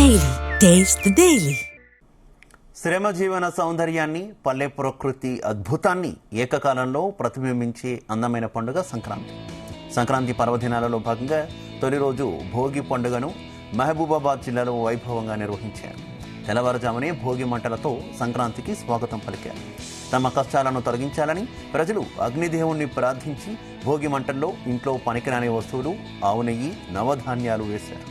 Daily taste the daily. శ్రమజీవన సౌందర్యాన్ని, పల్లె ప్రకృతి అద్భుతాన్ని ఏకకాలంలో ప్రతిబింబించే అందమైన పండుగ సంక్రాంతి. సంక్రాంతి పర్వదినాలలో భాగంగా తొలి రోజు భోగి పండుగను మహబూబాబాద్ జిల్లాలో వైభవంగా నిర్వహించారు. తెల్లవారుజామునే భోగి మంటలతో సంక్రాంతికి స్వాగతం పలికారు. తమ కష్టాలను తొలగించాలని ప్రజలు అగ్నిదేవుణ్ణి ప్రార్థించి భోగి మంటల్లో ఇంట్లో పనికిరాని వస్తువులు, ఆవు నెయ్యి, నవధాన్యాలు వేశారు.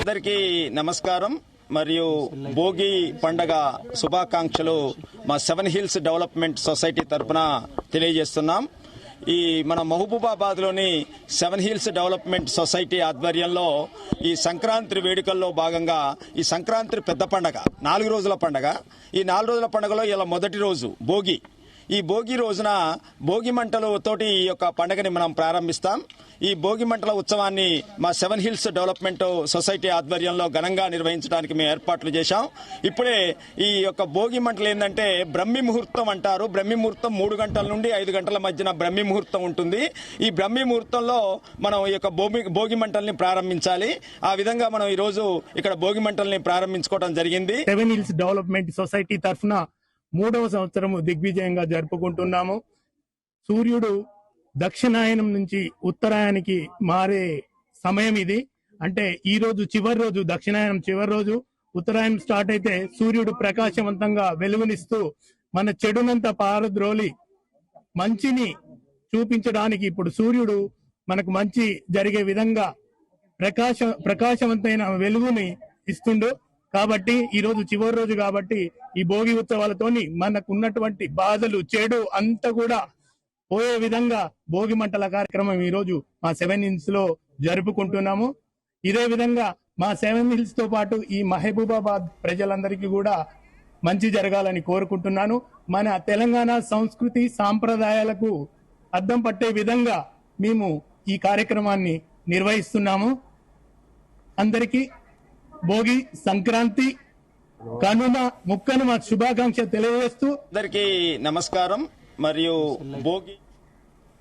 అందరికీ నమస్కారం మరియు భోగి పండగ శుభాకాంక్షలు మా 7 హిల్స్ డెవలప్మెంట్ సొసైటీ తరఫున తెలియజేస్తున్నాం. ఈ మన మహబూబాబాద్ లోని 7 హిల్స్ డెవలప్మెంట్ సొసైటీ ఆధ్వర్యంలో ఈ సంక్రాంతి వేడుకల్లో భాగంగా ఈ సంక్రాంతి పెద్ద పండగ 4 రోజుల పండగ. ఈ 4 రోజుల పండుగలో ఇలా మొదటి రోజు భోగి. ఈ భోగి రోజున భోగి మంటలతోటి ఈ యొక్క పండుగని మనం ప్రారంభిస్తాం. ఈ భోగి మంటల ఉత్సవాన్ని మా 7 హిల్స్ డెవలప్మెంట్ సొసైటీ ఆధ్వర్యంలో ఘనంగా నిర్వహించడానికి మేము ఏర్పాట్లు చేశాం. ఇప్పుడే ఈ యొక్క భోగి మంటలు ఏంటంటే బ్రహ్మి ముహూర్తం అంటారు. బ్రహ్మి ముహూర్తం 3 గంటల నుండి 5 గంటల మధ్యన బ్రహ్మి ముహూర్తం ఉంటుంది. ఈ బ్రహ్మి ముహూర్తంలో మనం ఈ యొక్క భోగి మంటల్ని ప్రారంభించాలి. ఆ విధంగా మనం ఈ రోజు ఇక్కడ భోగి మంటల్ని ప్రారంభించుకోవడం జరిగింది. 7 హిల్స్ డెవలప్మెంట్ సొసైటీ తరఫున 3వ సంవత్సరము దిగ్విజయంగా జరుపుకుంటున్నాము. సూర్యుడు దక్షిణాయనం నుంచి ఉత్తరాయణానికి మారే సమయం ఇది. అంటే ఈ రోజు చివరి రోజు, దక్షిణాయనం చివరి రోజు, ఉత్తరాయణం స్టార్ట్ అయితే సూర్యుడు ప్రకాశవంతంగా వెలుగునిస్తూ మన చెడునంతా పారద్రోలి మంచిని చూపించడానికి ఇప్పుడు సూర్యుడు మనకు మంచి జరిగే విధంగా ప్రకాశవంతమైన వెలుగుని ఇస్తుండు. కాబట్టి ఈ రోజు చివరి రోజు కాబట్టి ఈ భోగి ఉత్సవాలతోని మనకు ఉన్నటువంటి బాధలు, చెడు అంతా కూడా పోయే విధంగా భోగి మంటల కార్యక్రమం ఈ రోజు మా 7 హిల్స్ లో జరుపుకుంటున్నాము. ఇదే విధంగా మా 7 హిల్స్ తో పాటు ఈ మహబూబాబాద్ ప్రజలందరికీ కూడా మంచి జరగాలని కోరుకుంటున్నాను. మన తెలంగాణ సంస్కృతి సాంప్రదాయాలకు అద్దం పట్టే విధంగా మేము ఈ కార్యక్రమాన్ని నిర్వహిస్తున్నాము. అందరికీ భోగి, సంక్రాంతి, కనుమ, ముక్కనుమ శుభాకాంక్ష తెలియజేస్తూ అందరికీ నమస్కారం మరియు భోగి